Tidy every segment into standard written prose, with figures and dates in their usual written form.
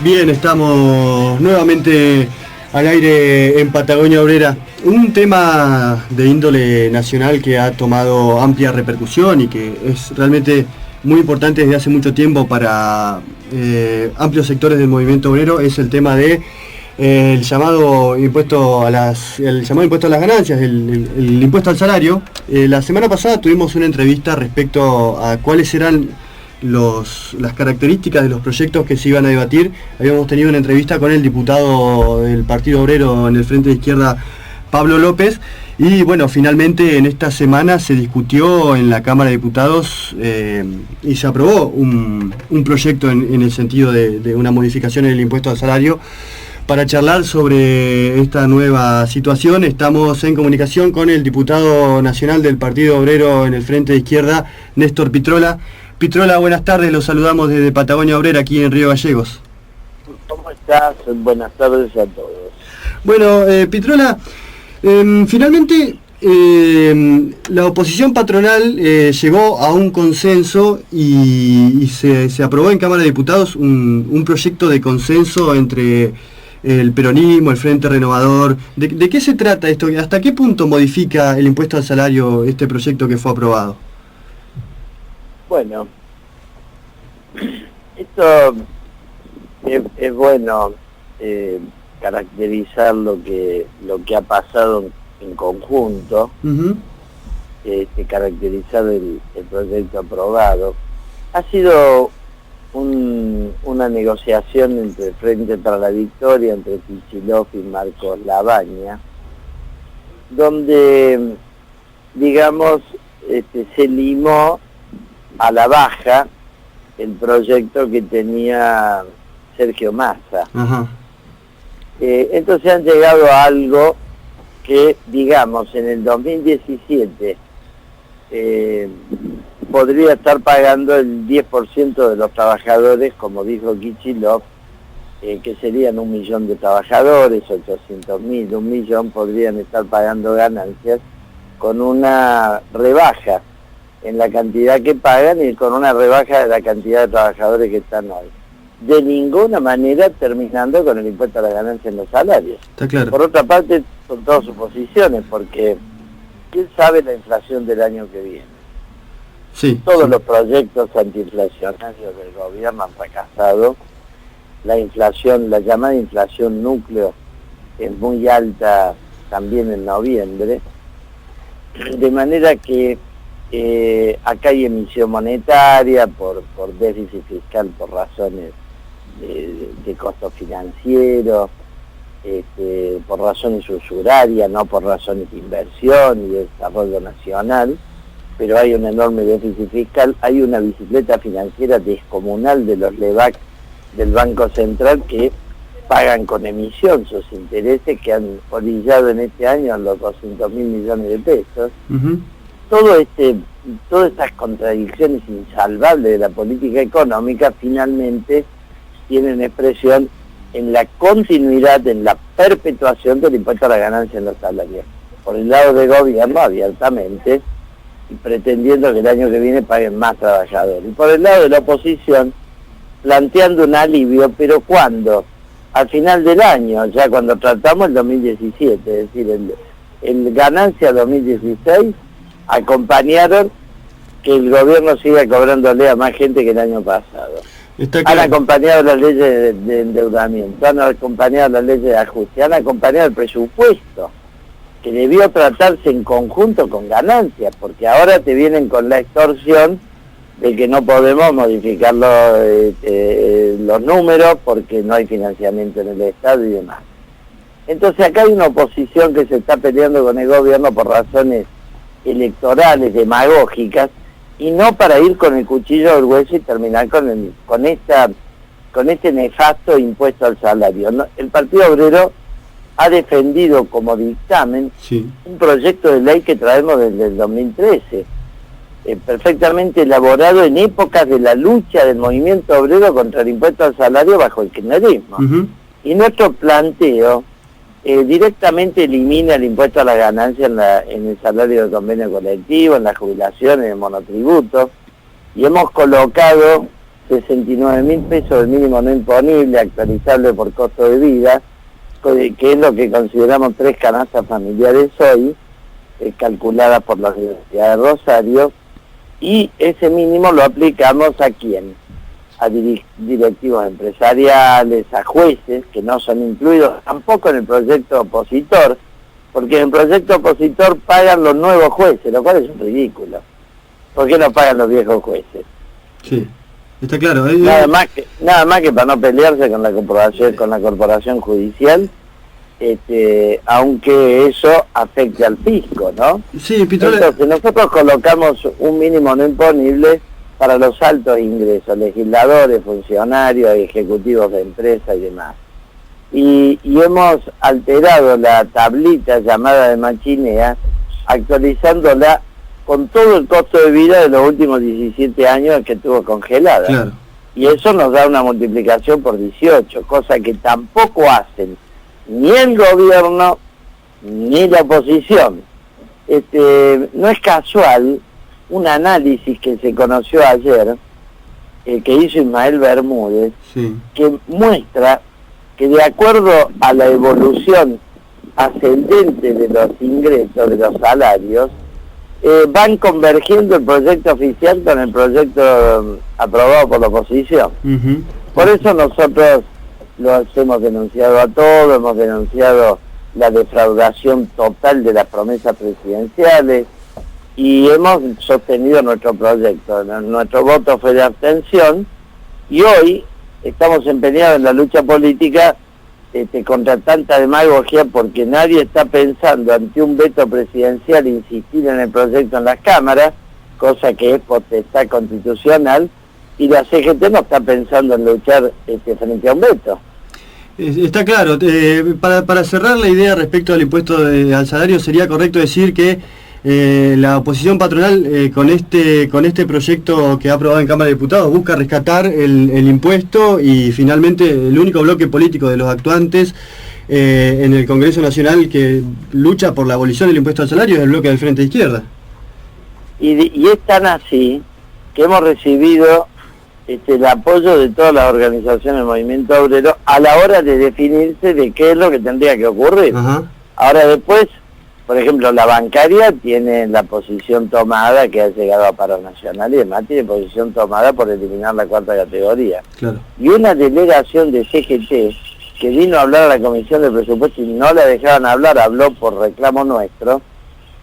Bien, estamos nuevamente al aire en Patagonia Obrera. Un tema de índole nacional que ha tomado amplia repercusión y que es realmente muy importante desde hace mucho tiempo para amplios sectores del movimiento obrero es el tema de el llamado impuesto a las ganancias, el impuesto al salario. La semana pasada tuvimos una entrevista respecto a cuáles eran las características de los proyectos que se iban a debatir. Habíamos tenido una entrevista con el diputado del Partido Obrero en el Frente de Izquierda, Pablo López, y bueno, finalmente en esta semana se discutió en la Cámara de Diputados y se aprobó un proyecto en el sentido de una modificación en el impuesto al salario. Para charlar sobre esta nueva situación estamos en comunicación con el diputado nacional del Partido Obrero en el Frente de Izquierda, Néstor Pitrola. Pitrola, buenas tardes, los saludamos desde Patagonia Obrera, aquí en Río Gallegos. ¿Cómo estás? Buenas tardes a todos. Bueno, Pitrola, finalmente la oposición patronal llegó a un consenso y se aprobó en Cámara de Diputados un proyecto de consenso entre el peronismo, el Frente Renovador. ¿De qué se trata esto? ¿Hasta qué punto modifica el impuesto al salario este proyecto que fue aprobado? Bueno, esto es bueno caracterizar lo que ha pasado en conjunto, caracterizar el proyecto aprobado. Ha sido una negociación entre Frente para la Victoria, entre Kicillof y Marcos Labaña, donde, digamos, se limó a la baja el proyecto que tenía Sergio Massa. Entonces han llegado a algo que, digamos, en el 2017 podría estar pagando el 10% de los trabajadores, como dijo Kicillof, que serían 1 millón de trabajadores, 800.000, 1 millón podrían estar pagando ganancias con una rebaja en la cantidad que pagan y con una rebaja de la cantidad de trabajadores que están hoy. De ninguna manera terminando con el impuesto a la ganancia en los salarios. Está claro. Por otra parte, son todas suposiciones, porque ¿quién sabe la inflación del año que viene? Sí. Todos los proyectos antiinflacionarios del gobierno han fracasado. La inflación, la llamada inflación núcleo, es muy alta también en noviembre. De manera que acá hay emisión monetaria por déficit fiscal, por razones de costo financiero, por razones usurarias, no por razones de inversión y de desarrollo nacional, pero hay un enorme déficit fiscal. Hay una bicicleta financiera descomunal de los LEVAC del Banco Central que pagan con emisión sus intereses, que han orillado en este año los 200.000 millones de pesos. Todas estas contradicciones insalvables de la política económica finalmente tienen expresión en la continuidad, en la perpetuación del impuesto a la ganancia en los salarios. Por el lado del gobierno, abiertamente, y pretendiendo que el año que viene paguen más trabajadores. Y por el lado de la oposición, planteando un alivio, pero ¿cuándo? Al final del año, ya cuando tratamos el 2017, es decir, el ganancia 2016, acompañaron que el gobierno siga cobrándole a más gente que el año pasado. Han acompañado las leyes de endeudamiento, han acompañado las leyes de ajuste, han acompañado el presupuesto, que debió tratarse en conjunto con ganancias, porque ahora te vienen con la extorsión de que no podemos modificar los números porque no hay financiamiento en el Estado y demás. Entonces acá hay una oposición que se está peleando con el gobierno por razones electorales, demagógicas, y no para ir con el cuchillo al hueso y terminar con este nefasto impuesto al salario. El Partido Obrero ha defendido como dictamen un proyecto de ley que traemos desde el 2013, perfectamente elaborado en épocas de la lucha del movimiento obrero contra el impuesto al salario bajo el kirchnerismo. Y nuestro planteo directamente elimina el impuesto a la ganancia en el salario de convenio colectivo, en la jubilación, en el monotributo, y hemos colocado 69.000 pesos el mínimo no imponible, actualizable por costo de vida, que es lo que consideramos 3 canastas familiares hoy, calculadas por la Universidad de Rosario, y ese mínimo lo aplicamos ¿a quién? A directivos empresariales, a jueces, que no son incluidos tampoco en el proyecto opositor, porque en el proyecto opositor pagan los nuevos jueces, lo cual es un ridículo. ¿Por qué no pagan los viejos jueces? Sí, está claro. Nada más que para no pelearse con la corporación judicial, aunque eso afecte al fisco, ¿no? Sí, Pitrola. Entonces nosotros colocamos un mínimo no imponible para los altos ingresos, legisladores, funcionarios, ejecutivos de empresas y demás. Y hemos alterado la tablita llamada de Machinea, actualizándola con todo el costo de vida de los últimos 17 años que estuvo congelada. Claro. Y eso nos da una multiplicación por 18, cosa que tampoco hacen ni el gobierno ni la oposición. No es casual un análisis que se conoció ayer, que hizo Ismael Bermúdez, Sí. que muestra que de acuerdo a la evolución ascendente de los ingresos, de los salarios, van convergiendo el proyecto oficial con el proyecto aprobado por la oposición. Uh-huh. Por eso nosotros los hemos denunciado a todos, hemos denunciado la defraudación total de las promesas presidenciales y hemos sostenido nuestro proyecto. Nuestro voto fue de abstención y hoy estamos empeñados en la lucha política contra tanta demagogia, porque nadie está pensando ante un veto presidencial insistir en el proyecto en las cámaras, cosa que es potestad constitucional, y la CGT no está pensando en luchar frente a un veto. Está claro. Para cerrar la idea respecto al impuesto al salario, sería correcto decir que la oposición patronal con este proyecto que ha aprobado en Cámara de Diputados busca rescatar el impuesto, y finalmente el único bloque político de los actuantes en el Congreso Nacional que lucha por la abolición del impuesto al salario es el bloque del Frente de Izquierda. Y es tan así que hemos recibido el apoyo de todas las organizaciones del movimiento obrero a la hora de definirse de qué es lo que tendría que ocurrir. Ajá. Ahora después, por ejemplo, la bancaria tiene la posición tomada, que ha llegado a paro nacional y demás, tiene posición tomada por eliminar la cuarta categoría. Claro. Y una delegación de CGT que vino a hablar a la Comisión de Presupuesto y no la dejaban hablar, habló por reclamo nuestro,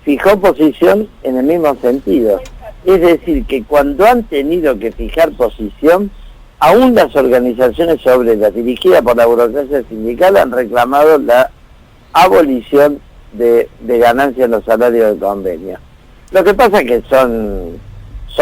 fijó posición en el mismo sentido. Es decir, que cuando han tenido que fijar posición, aún las organizaciones obreras dirigidas por la burocracia sindical han reclamado la abolición de ganancias en los salarios de convenio. Lo que pasa es que son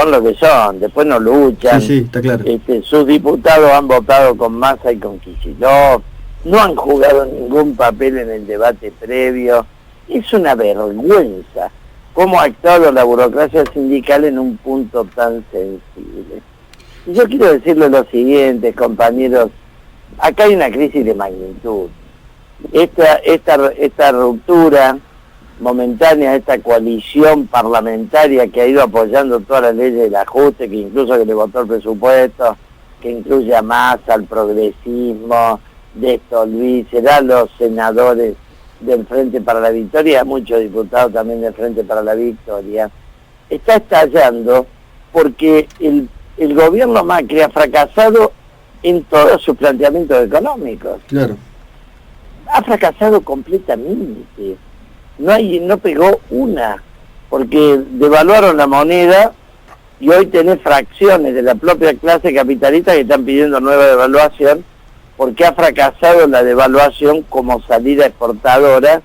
lo que son, después no luchan. Sí, está claro. Sus diputados han votado con Massa y con Kicillof, no han jugado ningún papel en el debate previo. Es una vergüenza cómo ha actuado la burocracia sindical en un punto tan sensible. Y yo quiero decirle lo siguiente, compañeros, acá hay una crisis de magnitud. Esta ruptura momentánea, esta coalición parlamentaria que ha ido apoyando todas las leyes del ajuste, que incluso que le votó el presupuesto, que incluye a Massa, al progresismo, de Stolbizer, a los senadores del Frente para la Victoria, a muchos diputados también del Frente para la Victoria, está estallando porque el gobierno Macri ha fracasado en todos sus planteamientos económicos. Claro. Ha fracasado completamente. No pegó una, porque devaluaron la moneda y hoy tenés fracciones de la propia clase capitalista que están pidiendo nueva devaluación, porque ha fracasado la devaluación como salida exportadora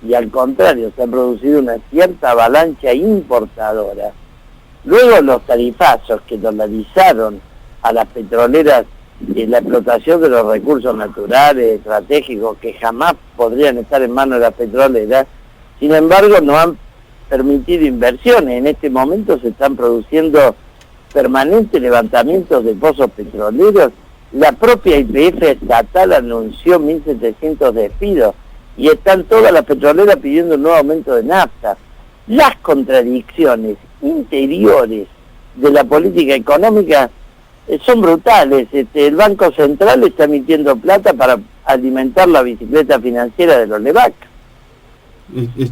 y al contrario, se ha producido una cierta avalancha importadora. Luego los tarifazos que dolarizaron a las petroleras y la explotación de los recursos naturales, estratégicos, que jamás podrían estar en manos de las petroleras, sin embargo no han permitido inversiones. En este momento se están produciendo permanentes levantamientos de pozos petroleros. La propia YPF estatal anunció 1.700 despidos y están todas las petroleras pidiendo un nuevo aumento de nafta. Las contradicciones interiores de la política económica son brutales. El Banco Central está emitiendo plata para alimentar la bicicleta financiera de los LEVAC.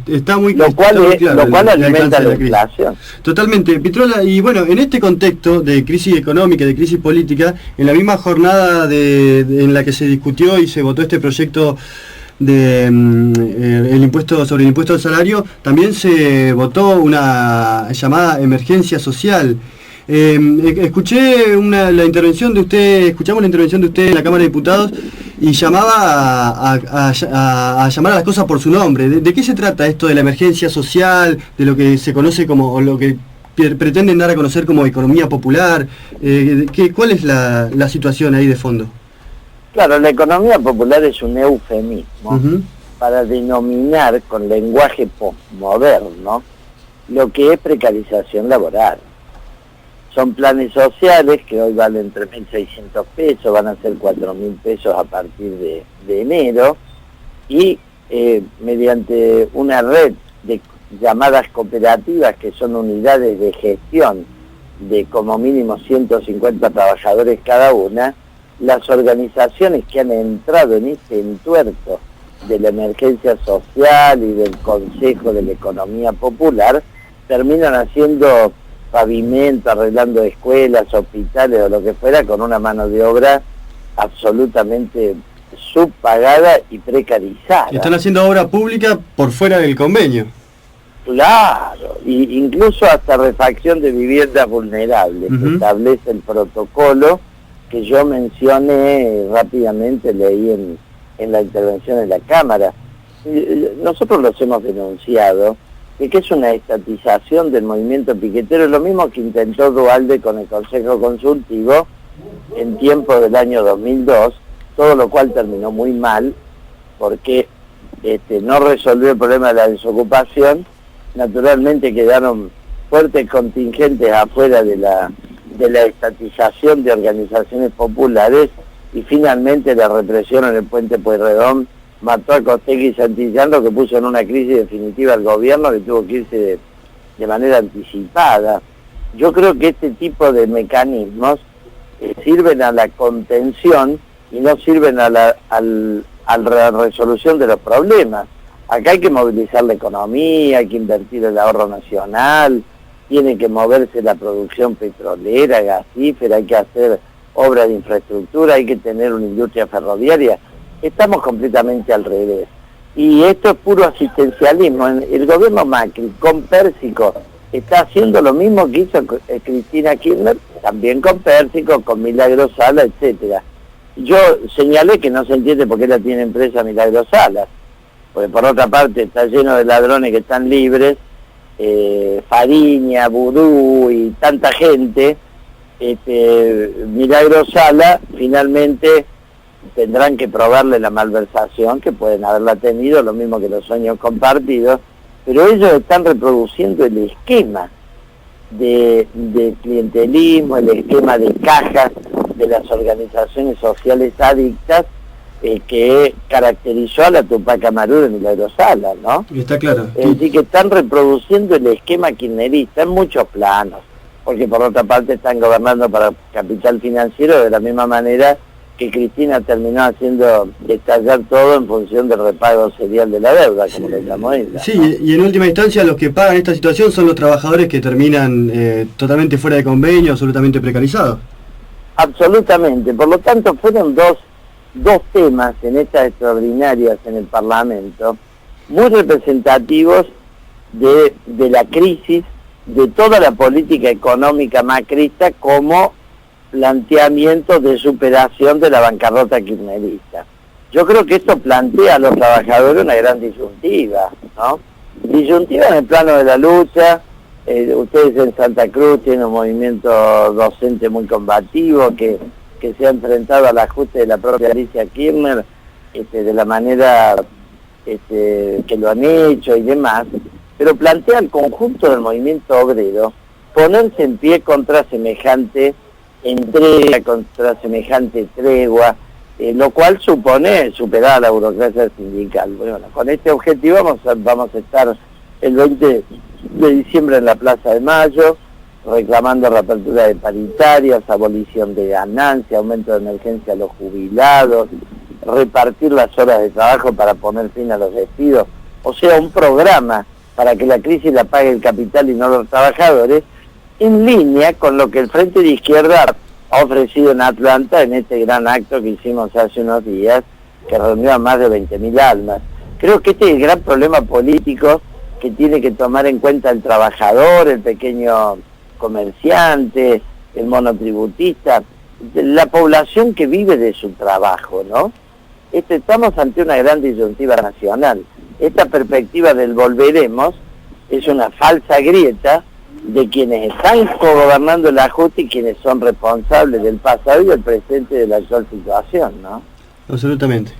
Está muy lo cual alimenta la inflación. Totalmente, Pitrola. Y bueno, en este contexto de crisis económica, de crisis política, en la misma jornada en la que se discutió y se votó este proyecto de el impuesto sobre el impuesto al salario, también se votó una llamada emergencia social. Escuchamos la intervención de usted en la Cámara de Diputados y llamaba a llamar a las cosas por su nombre. ¿De qué se trata esto de la emergencia social, de lo que se conoce como, o lo que pretenden dar a conocer como economía popular? ¿Cuál es la situación ahí de fondo? Claro, la economía popular es un eufemismo para denominar con lenguaje postmoderno lo que es precarización laboral. Son planes sociales que hoy valen 3.600 pesos, van a ser 4.000 pesos a partir de enero, y mediante una red de llamadas cooperativas, que son unidades de gestión de como mínimo 150 trabajadores cada una, las organizaciones que han entrado en este entuerto de la emergencia social y del Consejo de la Economía Popular terminan haciendo pavimento, arreglando escuelas, hospitales o lo que fuera, con una mano de obra absolutamente subpagada y precarizada. Están haciendo obra pública por fuera del convenio. Claro, y incluso hasta refacción de viviendas vulnerables. Se establece el protocolo que yo mencioné rápidamente, leí en la intervención en la Cámara. Nosotros los hemos denunciado, que es una estatización del movimiento piquetero, lo mismo que intentó Duhalde con el Consejo Consultivo en tiempo del año 2002, todo lo cual terminó muy mal, porque no resolvió el problema de la desocupación. Naturalmente quedaron fuertes contingentes afuera de la estatización de organizaciones populares, y finalmente la represión en el Puente Pueyrredón mató a Costegui y Santillán, lo que puso en una crisis definitiva al gobierno, que tuvo que irse de manera anticipada. Yo creo que este tipo de mecanismos sirven a la contención y no sirven a la resolución de los problemas. Acá hay que movilizar la economía, hay que invertir el ahorro nacional, tiene que moverse la producción petrolera, gasífera, hay que hacer obras de infraestructura, hay que tener una industria ferroviaria. Estamos completamente al revés. Y esto es puro asistencialismo. El gobierno Macri, con Pérsico, está haciendo lo mismo que hizo Cristina Kirchner, también con Pérsico, con Milagro Sala, etcétera. Yo señalé que no se entiende por qué la tiene empresa Milagro Sala, porque por otra parte está lleno de ladrones que están libres, Fariña, Vudú y tanta gente. Milagro Sala finalmente tendrán que probarle la malversación, que pueden haberla tenido, lo mismo que los sueños compartidos, pero ellos están reproduciendo el esquema de clientelismo, el esquema de cajas de las organizaciones sociales adictas que caracterizó a la Tupac Amaru de Milagro Sala, ¿no? Está claro. Es decir, que están reproduciendo el esquema kirchnerista en muchos planos, porque por otra parte están gobernando para capital financiero de la misma manera que Cristina terminó haciendo estallar todo en función del repago serial de la deuda, como le llamó ella. Sí, ¿no? Y en última instancia los que pagan esta situación son los trabajadores que terminan totalmente fuera de convenio, absolutamente precarizados. Absolutamente, por lo tanto fueron dos temas en estas extraordinarias en el Parlamento, muy representativos de la crisis, de toda la política económica macrista como planteamiento de superación de la bancarrota kirchnerista. Yo creo que esto plantea a los trabajadores una gran disyuntiva, ¿no? Disyuntiva en el plano de la lucha. Ustedes en Santa Cruz tienen un movimiento docente muy combativo que se ha enfrentado al ajuste de la propia Alicia Kirchner de la manera que lo han hecho y demás, pero plantea al conjunto del movimiento obrero ponerse en pie contra semejante entrega, contra semejante tregua, lo cual supone superar a la burocracia sindical. Bueno, con este objetivo vamos a estar el 20 de diciembre en la Plaza de Mayo, reclamando reapertura de paritarias, abolición de ganancias, aumento de emergencia a los jubilados, repartir las horas de trabajo para poner fin a los despidos, o sea, un programa para que la crisis la pague el capital y no los trabajadores, en línea con lo que el Frente de Izquierda ha ofrecido en Atlanta en este gran acto que hicimos hace unos días, que reunió a más de 20.000 almas. Creo que este es el gran problema político que tiene que tomar en cuenta el trabajador, el pequeño comerciante, el monotributista, la población que vive de su trabajo, ¿no? Estamos ante una gran disyuntiva nacional. Esta perspectiva del volveremos es una falsa grieta de quienes están gobernando el ajuste y quienes son responsables del pasado y del presente de la actual situación, ¿no? Absolutamente.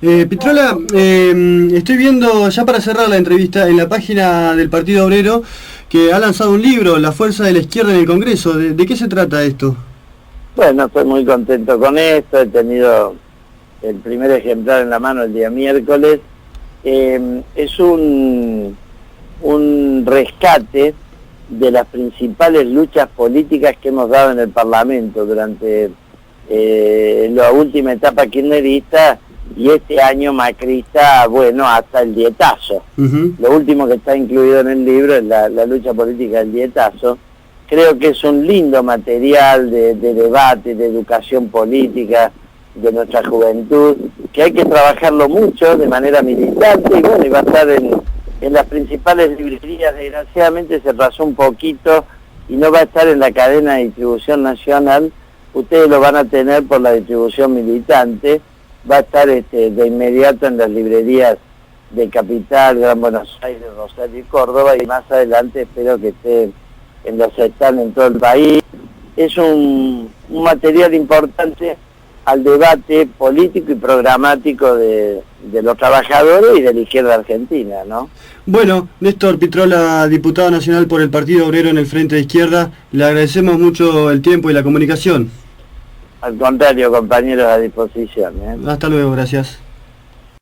Pitrola, estoy viendo, ya para cerrar la entrevista, en la página del Partido Obrero, que ha lanzado un libro, La fuerza de la izquierda en el Congreso. ¿De qué se trata esto? Bueno, estoy muy contento con esto, he tenido el primer ejemplar en la mano el día miércoles. Es un rescate de las principales luchas políticas que hemos dado en el Parlamento durante la última etapa kirchnerista y este año macrista, bueno, hasta el dietazo. Lo último que está incluido en el libro es la lucha política del dietazo. Creo que es un lindo material de debate, de educación política de nuestra juventud, que hay que trabajarlo mucho de manera militante, y bueno, y va a estar en las principales librerías. Desgraciadamente se atrasó un poquito y no va a estar en la cadena de distribución nacional. Ustedes lo van a tener por la distribución militante, va a estar de inmediato en las librerías de Capital, Gran Buenos Aires, Rosario y Córdoba, y más adelante espero que esté en los stands en todo el país. Es un material importante al debate político y programático de los trabajadores y de la izquierda argentina, ¿no? Bueno, Néstor Pitrola, diputado nacional por el Partido Obrero en el Frente de Izquierda, le agradecemos mucho el tiempo y la comunicación. Al contrario, compañeros, a disposición, ¿eh? Hasta luego, gracias.